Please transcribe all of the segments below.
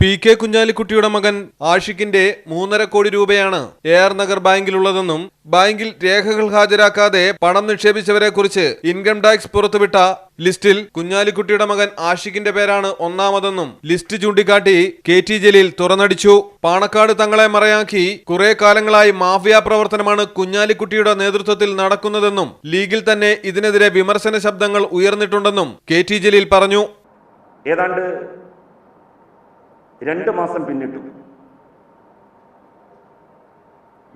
PK കുഞ്ഞാലിക്കുട്ടിയുടെ മകൻ ആഷിഖിന്റെ 3.5 കോടി രൂപയാണ് AR നഗർ ബാങ്കിലുള്ളതെന്നും ബാങ്കിൽ രേഖകൾ ഹാജരാക്കാതെ പണം നിക്ഷേപിച്ചവരെക്കുറിച്ച് ഇൻകം ടാക്സ് പുറത്തുവിട്ട ലിസ്റ്റിൽ കുഞ്ഞാലിക്കുട്ടിയുടെ മകൻ ആഷിഖിന്റെ പേരാണ് ഒന്നാമതെന്നും ലിസ്റ്റ് ചൂണ്ടിക്കാട്ടി KT ജലീൽ തുറന്നടിച്ചു. പാണക്കാട് തങ്ങളെ മറയാക്കി കുറെ കാലങ്ങളായി മാഫിയ പ്രവർത്തനമാണ് കുഞ്ഞാലിക്കുട്ടിയുടെ നേതൃത്വത്തിൽ നടക്കുന്നതെന്നും ലീഗിൽ തന്നെ ഇതിനെതിരെ വിമർശന ശബ്ദങ്ങൾ ഉയർന്നിട്ടുണ്ടെന്നും KT ജലീൽ പറഞ്ഞു. ഏതാണ്ട് 2 മാസം പിന്നിട്ടു.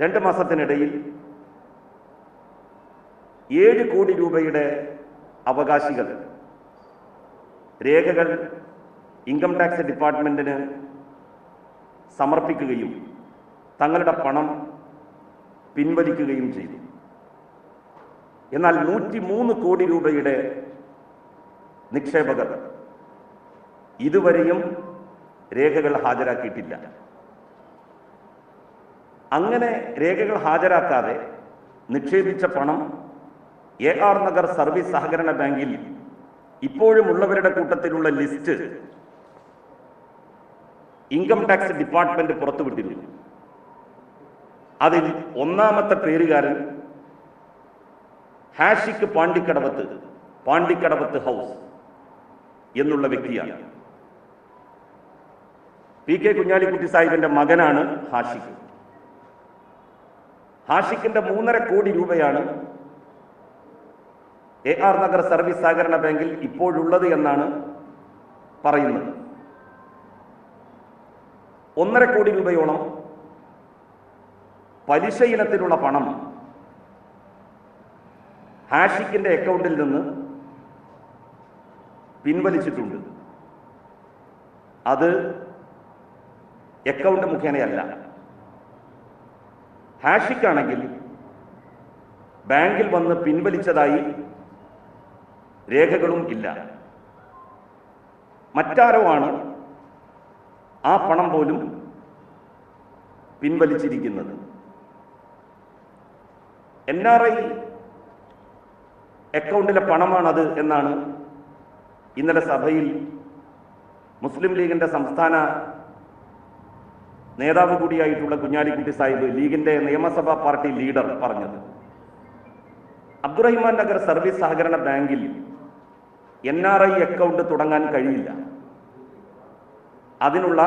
2 മാസത്തിനിടയിൽ 7 കോടി രൂപയുടെ അവകാശികൾ രേഖകൾ ഇൻകം ടാക്സ് ഡിപ്പാർട്ട്മെന്റിന് സമർപ്പിക്കുകയും തങ്ങളുടെ പണം പിൻവലിക്കുകയും ചെയ്തു. എന്നാൽ 103 കോടി രൂപയുടെ നിക്ഷേപകർ ഇതുവരെയും രേഖകൾ ഹാജരാക്കിയിട്ടില്ല. അങ്ങനെ രേഖകൾ ഹാജരാക്കാതെ നിക്ഷേപിച്ച പണം AR നഗർ സർവീസ് സഹകരണ ബാങ്കിൽ ഇപ്പോഴും ഉള്ളവരുടെ കൂട്ടത്തിലുള്ള ലിസ്റ്റ് ഇൻകം ടാക്സ് ഡിപ്പാർട്ട്മെന്റ് പുറത്തുവിട്ടിരുന്നു. അതിൽ ഒന്നാമത്തെ പേരുകാരൻ ഹാഷിഖ് പാണ്ടിക്കടവത്ത് ഹൗസ് എന്നുള്ള വ്യക്തിയാണ്. PK കുഞ്ഞാലിക്കുട്ടി സാഹിബിന്റെ മകനാണ് ഹാഷിഖ്. ഹാഷിഖിന്റെ 3.5 കോടി രൂപയാണ് AR നഗർ സർവീസ് സഹകരണ ബാങ്കിൽ ഇപ്പോഴുള്ളത് എന്നാണ് പറയുന്നത്. 1.5 കോടി രൂപയോളം പലിശ ഇനത്തിലുള്ള പണം ഹാഷിഖിന്റെ അക്കൗണ്ടിൽ നിന്ന് പിൻവലിച്ചിട്ടുണ്ട്. അത് അക്കൗണ്ട് മുഖേനയല്ല. ഹാഷിഖാണെങ്കിൽ ബാങ്കിൽ വന്ന് പിൻവലിച്ചതായി രേഖകളും ഇല്ല. മറ്റാരോ ആണ് ആ പണം പോലും പിൻവലിച്ചിരിക്കുന്നത്. NRI അക്കൗണ്ടിലെ പണമാണത് എന്നാണ് ഇന്നലെ സഭയിൽ മുസ്ലിം ലീഗിന്റെ സംസ്ഥാന നേതാവ് കൂടിയായിട്ടുള്ള കുഞ്ഞാലിക്കുട്ടി സാഹിബ്, ലീഗിന്റെ നിയമസഭാ പാർട്ടി ലീഡർ, പറഞ്ഞത്. അബ്ദുറഹിമാൻ നഗർ സർവീസ് സഹകരണ ബാങ്കിൽ NRI അക്കൗണ്ട് തുടങ്ങാൻ കഴിയില്ല. അതിനുള്ള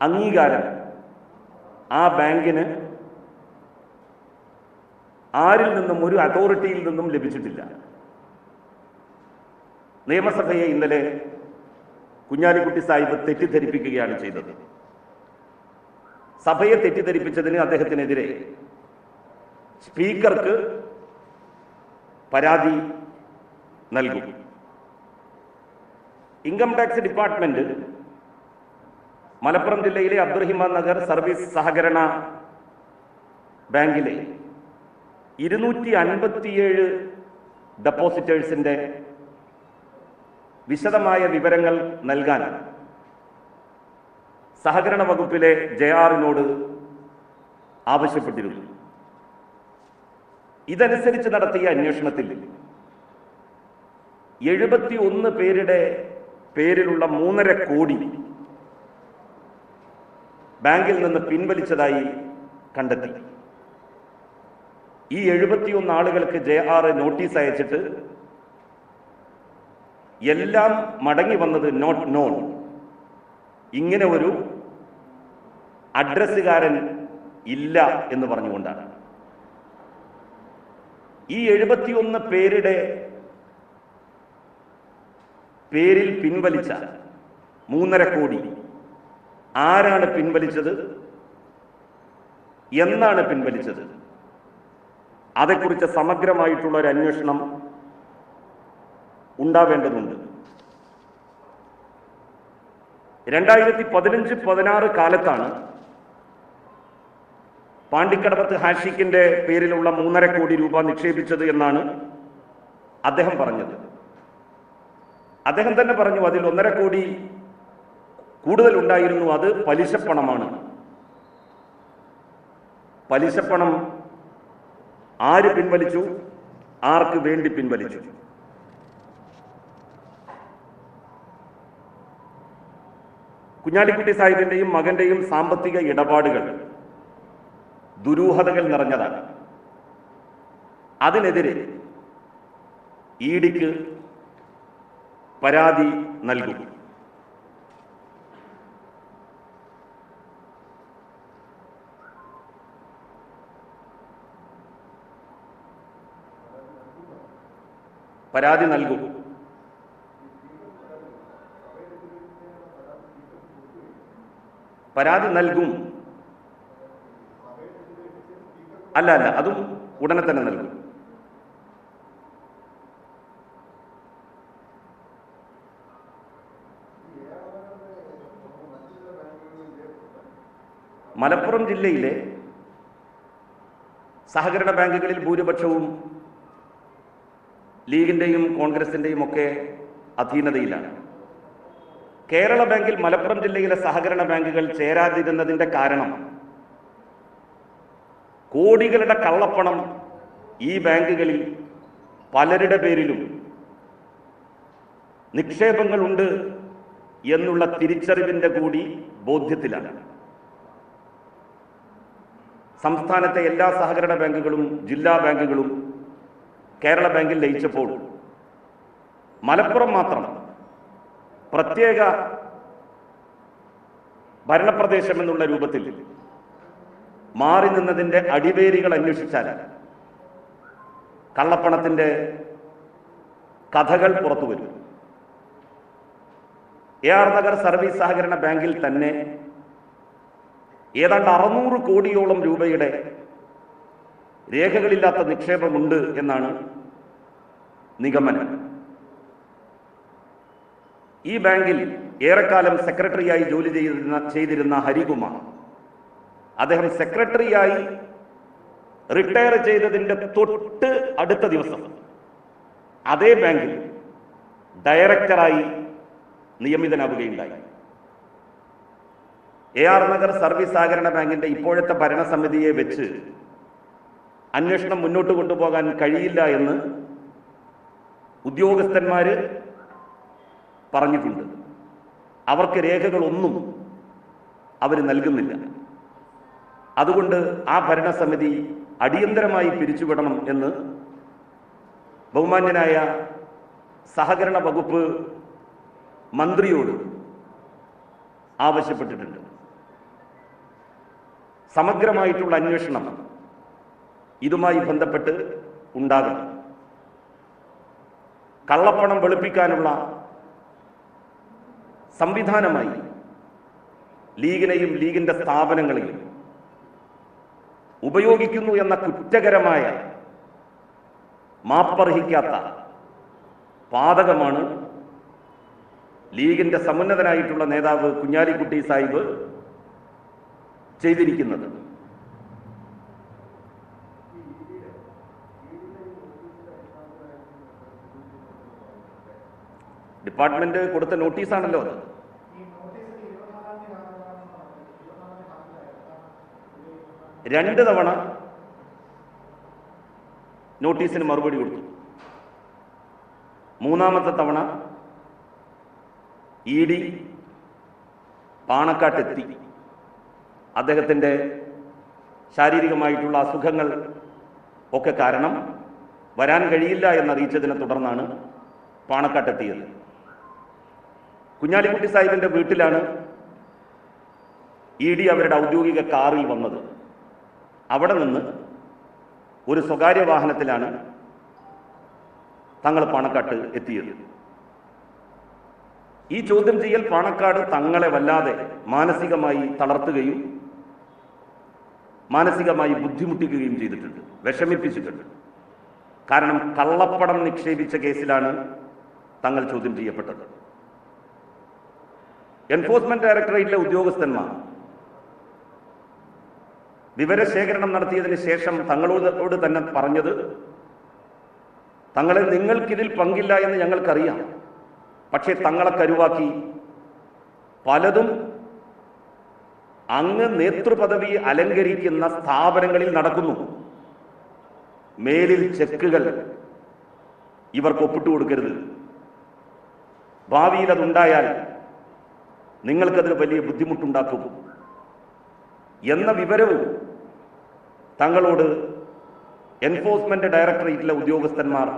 അംഗീകാരം ആ ബാങ്കിന് ആരിൽ നിന്നും, ഒരു അതോറിറ്റിയിൽ നിന്നും ലഭിച്ചിട്ടില്ല. നിയമസഭയെ ഇന്നലെ കുഞ്ഞാലിക്കുട്ടി സാഹിബ് തെറ്റിദ്ധരിപ്പിക്കുകയാണ് ചെയ്തത്. സഭയെ തെറ്റിദ്ധരിപ്പിച്ചതിന് അദ്ദേഹത്തിനെതിരെ സ്പീക്കർക്ക് പരാതി നൽകും. ഇൻകം ടാക്സ് ഡിപ്പാർട്ട്മെന്റ് മലപ്പുറം ജില്ലയിലെ അബ്ദുറഹിമാൻ നഗർ സർവീസ് സഹകരണ ബാങ്കിലെ 257 ഡെപ്പോസിറ്റേഴ്സിന്റെ വിശദമായ വിവരങ്ങൾ നൽകാൻ സഹകരണ വകുപ്പിലെ JR-നോട് ആവശ്യപ്പെട്ടിരുന്നു. ഇതനുസരിച്ച് നടത്തിയ അന്വേഷണത്തിൽ 71 പേരുടെ പേരിലുള്ള 3.5 കോടി ബാങ്കിൽ നിന്ന് പിൻവലിച്ചതായി കണ്ടെത്തി. ഈ 71 ആളുകൾക്ക് JR നോട്ടീസ് അയച്ചിട്ട് എല്ലാം മടങ്ങി വന്നത് നോട്ട് നോൺ, ഇങ്ങനെ ഒരു അഡ്രസ്സുകാരൻ ഇല്ല എന്ന് പറഞ്ഞുകൊണ്ടാണ്. ഈ 71 പേരുടെ പേരിൽ പിൻവലിച്ച 3.5 കോടി ആരാണ് പിൻവലിച്ചത്, എന്നാണ് പിൻവലിച്ചത്, അതേക്കുറിച്ച് സമഗ്രമായിട്ടുള്ള ഒരു അന്വേഷണം ഉണ്ടാവേണ്ടതുണ്ട്. 2015-16 കാലത്താണ് പാണ്ടിക്കടവത്ത് ഹാഷിഖിന്റെ പേരിലുള്ള 3.5 കോടി രൂപ നിക്ഷേപിച്ചത് എന്നാണ് അദ്ദേഹം പറഞ്ഞത്. അദ്ദേഹം തന്നെ പറഞ്ഞു, അതിൽ 1.5 കോടി കൂടുതൽ ഉണ്ടായിരുന്നു, അത് പലിശപ്പണമാണ്. പലിശപ്പണം ആര് പിൻവലിച്ചു, ആർക്ക് വേണ്ടി പിൻവലിച്ചു? കുഞ്ഞാലിക്കുട്ടി സാഹിബിന്റെയും മകന്റെയും സാമ്പത്തിക ഇടപാടുകൾ ദുരൂഹതകൾ നിറഞ്ഞതാണ്. അതിനെതിരെ ഇഡിക്ക് പരാതി നൽകും. പരാതി നൽകും. പരാതി നൽകും. അല്ല, അതും ഉടനെ തന്നെ നൽകും. മലപ്പുറം ജില്ലയിലെ സഹകരണ ബാങ്കുകളിൽ ഭൂരിപക്ഷവും ലീഗിന്റെയും കോൺഗ്രസിന്റെയും ഒക്കെ അധീനതയിലാണ്. കേരള ബാങ്കിൽ മലപ്പുറം ജില്ലയിലെ സഹകരണ ബാങ്കുകൾ ചേരാതിരുന്നതിന്റെ കാരണം കോടികളുടെ കള്ളപ്പണം ഈ ബാങ്കുകളിൽ പലരുടെ പേരിലും നിക്ഷേപങ്ങളുണ്ട് എന്നുള്ള തിരിച്ചറിവിന്റെ കൂടി ബോധ്യത്തിലാണ്. സംസ്ഥാനത്തെ എല്ലാ സഹകരണ ബാങ്കുകളും ജില്ലാ ബാങ്കുകളും കേരള ബാങ്കിൽ ലയിച്ചപ്പോൾ മലപ്പുറം മാത്രം പ്രത്യേക ഭരണപ്രദേശം എന്നുള്ള രൂപത്തിൽ മാറി നിന്നതിൻ്റെ അടിവേരുകൾ അന്വേഷിച്ചാൽ കള്ളപ്പണത്തിൻ്റെ കഥകൾ പുറത്തു വരും. AR നഗർ സർവീസ് സഹകരണ ബാങ്കിൽ തന്നെ ഏതാണ്ട് 600 കോടിയോളം രൂപയുടെ രേഖകളില്ലാത്ത നിക്ഷേപമുണ്ട് എന്നാണ് നിഗമനം. ഈ ബാങ്കിൽ ഏറെക്കാലം സെക്രട്ടറിയായി ജോലി ചെയ്തിരുന്ന ഹരികുമാർ, അദ്ദേഹം സെക്രട്ടറിയായി റിട്ടയർ ചെയ്തതിൻ്റെ തൊട്ട് അടുത്ത ദിവസം അതേ ബാങ്കിൽ ഡയറക്ടറായി നിയമിതനാവുകയുണ്ടായി. AR നഗർ സർവീസ് സഹകരണ ബാങ്കിന്റെ ഇപ്പോഴത്തെ ഭരണസമിതിയെ വെച്ച് അന്വേഷണം മുന്നോട്ട് കൊണ്ടുപോകാൻ കഴിയില്ല എന്ന് ഉദ്യോഗസ്ഥന്മാര് പറഞ്ഞിട്ടുണ്ട്. അവർക്ക് രേഖകളൊന്നും അവർ നൽകുന്നില്ല. അതുകൊണ്ട് ആ ഭരണസമിതി അടിയന്തരമായി പിരിച്ചുവിടണം എന്ന് ബഹുമാന്യനായ സഹകരണ വകുപ്പ് മന്ത്രിയോട് ആവശ്യപ്പെട്ടിട്ടുണ്ട്. സമഗ്രമായിട്ടുള്ള അന്വേഷണം ഇതുമായി ബന്ധപ്പെട്ട് ഉണ്ടാകണം. കള്ളപ്പണം വെളുപ്പിക്കാനുള്ള സംവിധാനമായി ലീഗിനെയും ലീഗിന്റെ സ്ഥാപനങ്ങളെയും ഉപയോഗിക്കുന്നു എന്ന കുറ്റകരമായ മാപ്പർഹിക്കാത്ത പാതകമാണ് ലീഗിന്റെ സമുന്നതനായിട്ടുള്ള നേതാവ് കുഞ്ഞാലിക്കുട്ടി സാഹിബ് ചെയ്തിരിക്കുന്നത്. ഡിപ്പാർട്ട്മെന്റ് കൊടുത്ത നോട്ടീസാണല്ലോ അത്. രണ്ട് തവണ നോട്ടീസിന് മറുപടി കൊടുത്തു. മൂന്നാമത്തെ തവണ ED പാണക്കാട്ടെത്തി. അദ്ദേഹത്തിൻ്റെ ശാരീരികമായിട്ടുള്ള അസുഖങ്ങൾ ഒക്കെ കാരണം വരാൻ കഴിയില്ല എന്നറിയിച്ചതിനെ തുടർന്നാണ് പാണക്കാട്ടെത്തിയത്. കുഞ്ഞാലിക്കുട്ടി സാഹിബിൻ്റെ വീട്ടിലാണ് ED അവരുടെ ഔദ്യോഗിക കാറിൽ വന്നത്. അവിടെ നിന്ന് ഒരു സ്വകാര്യ വാഹനത്തിലാണ് തങ്ങൾ പാണക്കാട്ട് എത്തിയത്. ഈ ചോദ്യം ചെയ്യൽ പാണക്കാട് തങ്ങളെ വല്ലാതെ മാനസികമായി തളർത്തുകയും മാനസികമായി ബുദ്ധിമുട്ടിക്കുകയും ചെയ്തിട്ടുണ്ട്, വിഷമിപ്പിച്ചിട്ടുണ്ട്. കാരണം കള്ളപ്പണം നിക്ഷേപിച്ച കേസിലാണ് തങ്ങൾ ചോദ്യം ചെയ്യപ്പെട്ടത്. എൻഫോഴ്സ്മെന്റ് ഡയറക്ടറേറ്റിലെ ഉദ്യോഗസ്ഥന്മാർ വിവരശേഖരണം നടത്തിയതിന് ശേഷം തങ്ങളോട് തന്നെ പറഞ്ഞത്, തങ്ങളെ നിങ്ങൾക്കിതിൽ പങ്കില്ല എന്ന് ഞങ്ങൾക്കറിയാം, പക്ഷേ തങ്ങളെ കരുവാക്കി പലതും അങ്ങ് നേതൃപദവി അലങ്കരിക്കുന്ന സ്ഥാപനങ്ങളിൽ നടക്കുന്നു. മേലിൽ ചെക്കുകൾ ഇവർക്ക് ഒപ്പിട്ടു കൊടുക്കരുത്. ഭാവിയിൽ അതുണ്ടായാൽ നിങ്ങൾക്കതിന് വലിയ ബുദ്ധിമുട്ടുണ്ടാക്കും എന്ന വിവരവും തങ്ങളോട് എൻഫോഴ്സ്മെന്റ് ഡയറക്ടറേറ്റിലെ ഉദ്യോഗസ്ഥന്മാർ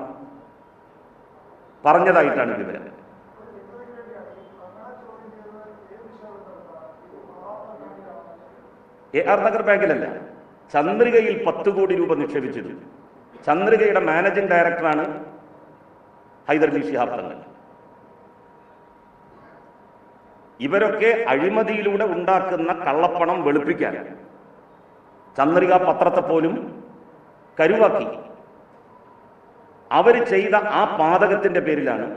പറഞ്ഞതായിട്ടാണ് വിവരം. AR നഗർ ബാങ്കിലല്ല, ചന്ദ്രികയിൽ 10 കോടി രൂപ നിക്ഷേപിച്ചിരുന്നു. ചന്ദ്രികയുടെ മാനേജിംഗ് ഡയറക്ടറാണ് ഹൈദരലി ശിഹാബ് തങ്ങൾ. ഇവരൊക്കെ അഴിമതിയിലൂടെ ഉണ്ടാക്കുന്ന കള്ളപ്പണം വെളുപ്പിക്കാൻ ചന്ദ്രിക പത്രത്തെ പോലും കരുവാക്കി. അവർ ചെയ്ത ആ പാതകത്തിന്റെ പേരിലാണ്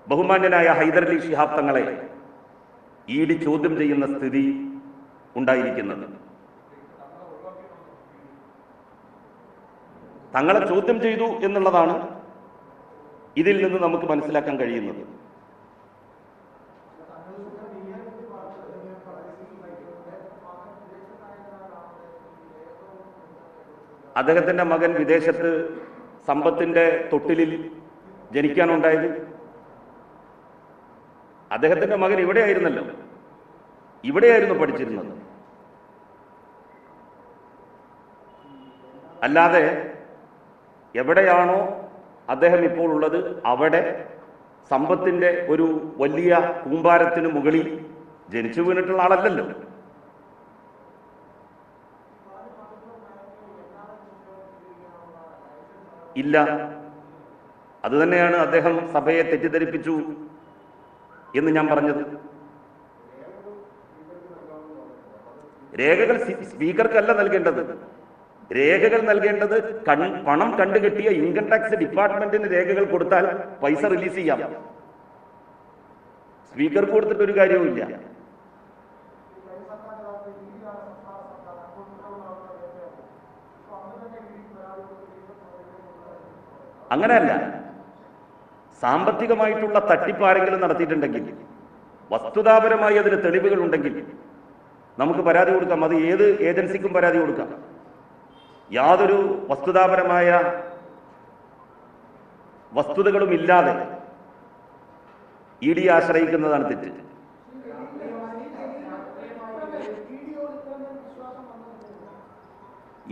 ബഹുമാന്യനായ ഹൈദരലി ശിഹാബ് തങ്ങളെ ED ചോദ്യം ചെയ്യുന്ന സ്ഥിതി ഉണ്ടായിരിക്കുന്നത്. തങ്ങളെ ചോദ്യം ചെയ്തു എന്നുള്ളതാണ് ഇതിൽ നിന്ന് നമുക്ക് മനസ്സിലാക്കാൻ കഴിയുന്നത്. അദ്ദേഹത്തിന്റെ മകൻ വിദേശത്ത് സമ്പത്തിന്റെ തൊട്ടിലിൽ ജനിക്കാനുണ്ടായത്. അദ്ദേഹത്തിന്റെ മകൻ ഇവിടെയായിരുന്നല്ലോ, ഇവിടെയായിരുന്നു പഠിച്ചിരുന്നത്. അല്ലാതെ എവിടെയാണോ അദ്ദേഹം ഇപ്പോൾ ഉള്ളത് അവിടെ സമ്പത്തിന്റെ ഒരു വലിയ കൂമ്പാരത്തിന് മുകളിൽ ജനിച്ചു വീണിട്ടുള്ള ആളല്ലല്ലോ. ഇല്ല, അതുതന്നെയാണ് അദ്ദേഹം സഭയെ തെറ്റിദ്ധരിപ്പിച്ചു എന്ന് ഞാൻ പറഞ്ഞത്. രേഖകൾ സ്പീക്കർക്കല്ല നൽകേണ്ടത്. രേഖകൾ നൽകേണ്ടത് പണം കണ്ടുകെട്ടിയ ഇൻകം ടാക്സ് ഡിപ്പാർട്ട്മെന്റിന് രേഖകൾ കൊടുത്താൽ പൈസ റിലീസ് ചെയ്യാം. സ്പീക്കർക്ക് കൊടുത്തിട്ട് ഒരു കാര്യവുമില്ല. അങ്ങനെയല്ല, സാമ്പത്തികമായിട്ടുള്ള തട്ടിപ്പാരെങ്കിലും നടത്തിയിട്ടുണ്ടെങ്കിൽ, വസ്തുതാപരമായി അതിന് തെളിവുകൾ ഉണ്ടെങ്കിൽ നമുക്ക് പരാതി കൊടുക്കാം. അത് ഏത് ഏജൻസിക്കും പരാതി കൊടുക്കാം. യാതൊരു വസ്തുതാപരമായ വസ്തുതകളും ഇല്ലാതെ ED ആശ്രയിക്കുന്നതാണ് തെറ്റ്.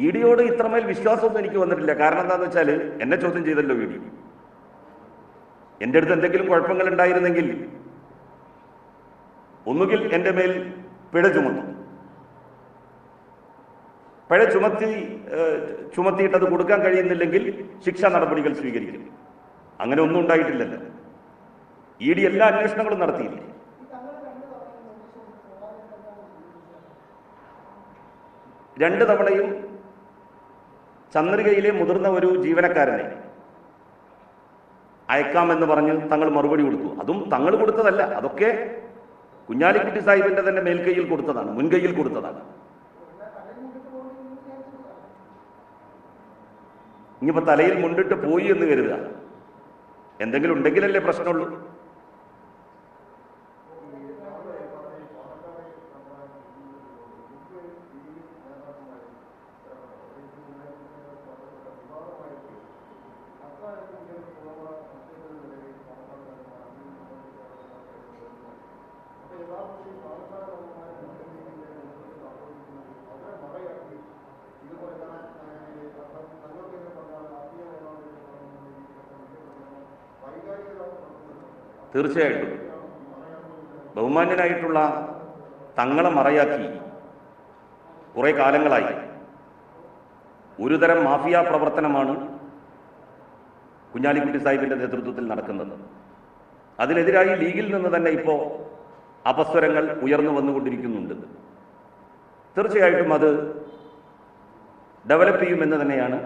EDയോട് ഇത്രമേൽ വിശ്വാസമൊന്നും എനിക്ക് വന്നിട്ടില്ല. കാരണം എന്താണെന്ന് വെച്ചാൽ എന്നെ ചോദ്യം ചെയ്തല്ലോ ED. എൻ്റെ അടുത്ത് എന്തെങ്കിലും കുഴപ്പങ്ങൾ ഉണ്ടായിരുന്നെങ്കിൽ ഒന്നുകിൽ എൻ്റെ മേൽ പിഴ ചുമത്തും, പിഴ ചുമത്തിയിട്ടത് കൊടുക്കാൻ കഴിയുന്നില്ലെങ്കിൽ ശിക്ഷാ നടപടികൾ സ്വീകരിക്കും. അങ്ങനെ ഒന്നും ഉണ്ടായിട്ടില്ലല്ലോ. ED എല്ലാ അന്വേഷണങ്ങളും നടത്തിയില്ലേ? രണ്ട് തവണയും ചന്ദ്രികയിലെ മുതിർന്ന ഒരു ജീവനക്കാരനെ അയക്കാമെന്ന് പറഞ്ഞ് തങ്ങൾ മറുപടി കൊടുത്തു. അതും തങ്ങൾ കൊടുത്തതല്ല, അതൊക്കെ കുഞ്ഞാലിക്കുട്ടി സാഹിബിന്റെ തന്നെ മേൽക്കൈയിൽ കൊടുത്തതാണ്, മുൻകൈയിൽ കൊടുത്തതാണ്. ഇനിയിപ്പോ തലയിൽ മുണ്ടിട്ട് പോയി എന്ന് കരുതുക, എന്തെങ്കിലും ഉണ്ടെങ്കിലല്ലേ പ്രശ്നമുള്ളൂ. തീർച്ചയായിട്ടും ബഹുമാന്യനായിട്ടുള്ള തങ്ങളെ മറയാക്കി കുറെ കാലങ്ങളായി ഒരുതരം മാഫിയ പ്രവർത്തനമാണ് കുഞ്ഞാലിക്കുട്ടി സാഹിബിന്റെ നേതൃത്വത്തിൽ നടക്കുന്നത്. അതിനെതിരായി ലീഗിൽ നിന്ന് തന്നെ ഇപ്പോൾ അപസ്വരങ്ങൾ ഉയർന്നു വന്നുകൊണ്ടിരിക്കുന്നുണ്ട്. തീർച്ചയായിട്ടും അത് ഡെവലപ്പ് ചെയ്യുമെന്ന് തന്നെയാണ്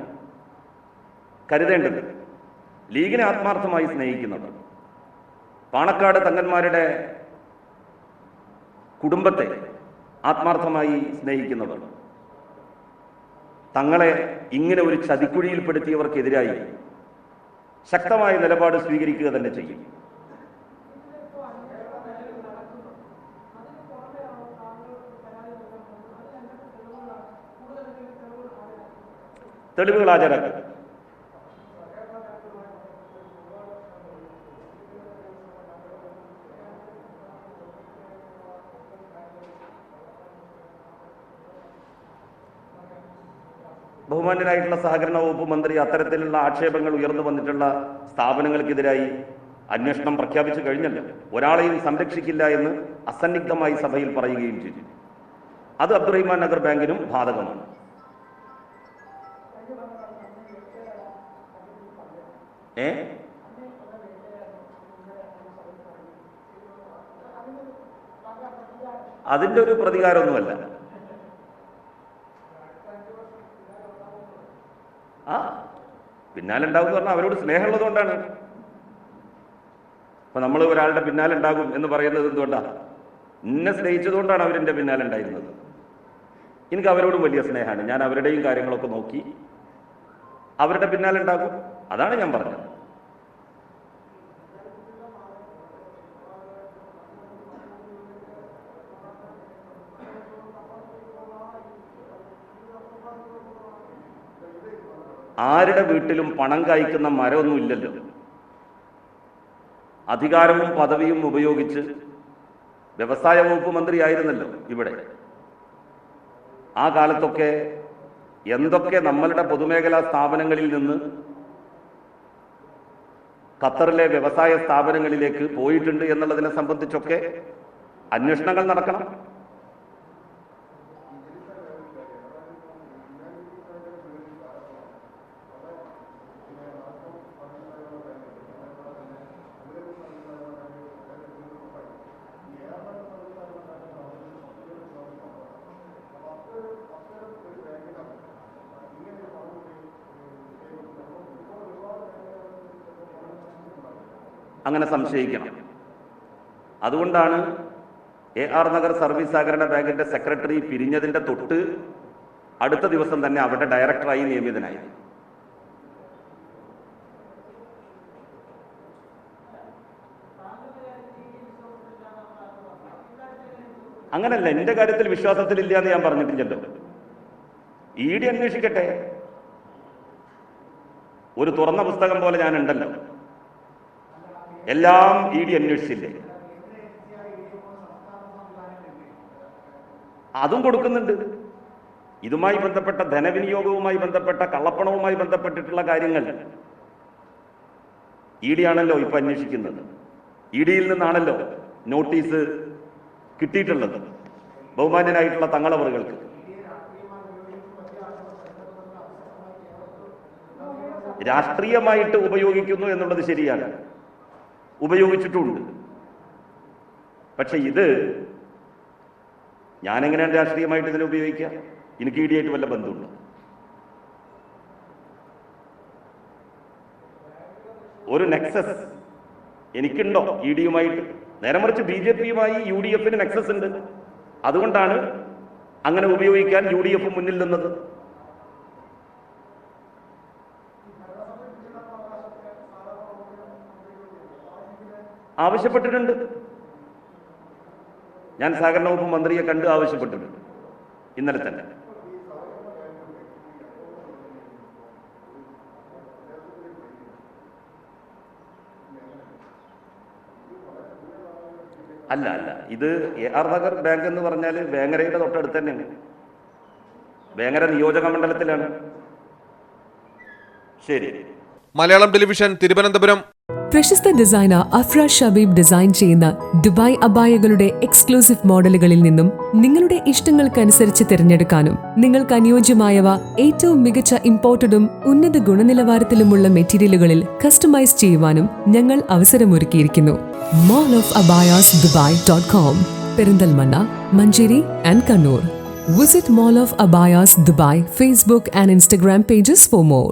കരുതേണ്ടത്. ലീഗിനെ ആത്മാർത്ഥമായി സ്നേഹിക്കുന്നത്, പാണക്കാട് തങ്ങന്മാരുടെ കുടുംബത്തെ ആത്മാർത്ഥമായി സ്നേഹിക്കുന്നവർ തങ്ങളെ ഇങ്ങനെ ഒരു ചതിക്കുഴിയിൽപ്പെടുത്തിയവർക്കെതിരായി ശക്തമായ നിലപാട് സ്വീകരിക്കുക തന്നെ ചെയ്യും. തെളിവുകൾ ഹാജരാക്കുക. ബഹുമാന്യനായിട്ടുള്ള സഹകരണ വകുപ്പ് മന്ത്രി അത്തരത്തിലുള്ള ആക്ഷേപങ്ങൾ ഉയർന്നു വന്നിട്ടുള്ള സ്ഥാപനങ്ങൾക്കെതിരായി അന്വേഷണം പ്രഖ്യാപിച്ചു കഴിഞ്ഞല്ലോ. ഒരാളെയും സംരക്ഷിക്കില്ല എന്ന് അസന്നിഗ്ധമായി സഭയിൽ പറയുകയും ചെയ്തു. അത് അബ്ദുറഹിമാൻ നഗർ ബാങ്കിനും ബാധകമാണ്. അതിന്റെ ഒരു പ്രതികാരമൊന്നുമല്ല. പിന്നാലെ ഉണ്ടാകും എന്ന് പറഞ്ഞാൽ അവരോട് സ്നേഹമുള്ളത് കൊണ്ടാണ്. അപ്പൊ നമ്മൾ ഒരാളുടെ പിന്നാലെ ഉണ്ടാകും എന്ന് പറയുന്നത് എന്തുകൊണ്ടാണ്? എന്നെ സ്നേഹിച്ചതുകൊണ്ടാണ് അവരെന്റെ പിന്നാലെ ഉണ്ടായിരുന്നത്. എനിക്ക് അവരോടും വലിയ സ്നേഹമാണ്. ഞാൻ അവരുടെയും കാര്യങ്ങളൊക്കെ നോക്കി അവരുടെ പിന്നാലെ ഉണ്ടാകും. അതാണ് ഞാൻ പറഞ്ഞത്. ആരുടെ വീട്ടിലും പണം കായ്ക്കുന്ന മരമൊന്നും ഇല്ലല്ലോ. അധികാരവും പദവിയും ഉപയോഗിച്ച് വ്യവസായ വകുപ്പ് മന്ത്രിയായിരുന്നല്ലോ ഇവിടെ. ആ കാലത്തൊക്കെ എന്തൊക്കെ നമ്മളുടെ പൊതുമേഖലാ സ്ഥാപനങ്ങളിൽ നിന്ന് ഖത്തറിലെ വ്യവസായ സ്ഥാപനങ്ങളിലേക്ക് പോയിട്ടുണ്ട് എന്നുള്ളതിനെ സംബന്ധിച്ചൊക്കെ അന്വേഷണങ്ങൾ നടക്കണം. അങ്ങനെ സംശയിക്കണം. അതുകൊണ്ടാണ് AR നഗർ സർവീസ് സഹകരണ ബാങ്കിന്റെ സെക്രട്ടറി പിരിഞ്ഞതിന്റെ തൊട്ട് അടുത്ത ദിവസം തന്നെ അവരുടെ ഡയറക്ടറായി നിയമിതനായി. അങ്ങനല്ല, എന്റെ കാര്യത്തിൽ വിശ്വാസത്തിലില്ല എന്ന് ഞാൻ പറഞ്ഞിട്ടില്ലല്ലോ. ED അന്വേഷിക്കട്ടെ. ഒരു തുറന്ന പുസ്തകം പോലെ ഞാൻ ഉണ്ടല്ലോ. എല്ലാം ED അന്വേഷിച്ചില്ലേ? അതും കൊടുക്കുന്നുണ്ട്. ഇതുമായി ബന്ധപ്പെട്ട ധനവിനിയോഗവുമായി ബന്ധപ്പെട്ട കള്ളപ്പണവുമായി ബന്ധപ്പെട്ടിട്ടുള്ള കാര്യങ്ങൾ ED ആണല്ലോ ഇപ്പൊ അന്വേഷിക്കുന്നത്. ED-യിൽ നിന്നാണല്ലോ നോട്ടീസ് കിട്ടിയിട്ടുള്ളത് ബഹുമാന്യനായിട്ടുള്ള തങ്ങളവറുകൾക്ക്. രാഷ്ട്രീയമായിട്ട് ഉപയോഗിക്കുന്നു എന്നുള്ളത് ശരിയാണ്, ഉപയോഗിച്ചിട്ടുമുണ്ട്. പക്ഷെ ഇത് ഞാനെങ്ങനെയാണ് രാഷ്ട്രീയമായിട്ട് ഇതിനെ ഉപയോഗിക്കുക? എനിക്ക് ED-ആയിട്ട് വല്ല ബന്ധമുണ്ട്? ഒരു നെക്സസ് എനിക്കുണ്ടോ ED-യുമായിട്ട്? നേരെ മറിച്ച് BJP-യുമായി UDF-ന് നെക്സസ് ഉണ്ട്. അതുകൊണ്ടാണ് അങ്ങനെ ഉപയോഗിക്കാൻ UDF മുന്നിൽ നിന്നത്. ആവശ്യപ്പെട്ടിട്ടുണ്ട്. ഞാൻ സഹകരണ വകുപ്പ് മന്ത്രിയെ കണ്ട് ആവശ്യപ്പെട്ടിട്ടുണ്ട് ഇന്നലെ തന്നെ. അല്ല, ഇത് AR നഗർ ബാങ്ക് എന്ന് പറഞ്ഞാൽ വേങ്ങരയുടെ തൊട്ടടുത്ത് തന്നെയാണ്. വേങ്ങര നിയോജക മണ്ഡലത്തിലാണ്. ശരി. മലയാളം ടെലിവിഷൻ, തിരുവനന്തപുരം. പ്രശസ്ത ഡിസൈനർ അഫ്ര ഷബീബ് ഡിസൈൻ ചെയ്യുന്ന ദുബായ് അബായകളുടെ എക്സ്ക്ലൂസീവ് മോഡലുകളിൽ നിന്നും നിങ്ങളുടെ ഇഷ്ടങ്ങൾക്കനുസരിച്ച് തിരഞ്ഞെടുക്കാനും നിങ്ങൾക്ക് അനുയോജ്യമായവ ഏറ്റവും മികച്ച ഇമ്പോർട്ടഡും ഉന്നത ഗുണനിലവാരത്തിലുമുള്ള മെറ്റീരിയലുകളിൽ കസ്റ്റമൈസ് ചെയ്യുവാനും ഞങ്ങൾ അവസരമൊരുക്കിയിരിക്കുന്നു. Mall of Abayas Dubai.com, Perinthalmanna, Manjeri and Kannur. Visit Mall of Abayas Dubai Facebook and Instagram pages for more.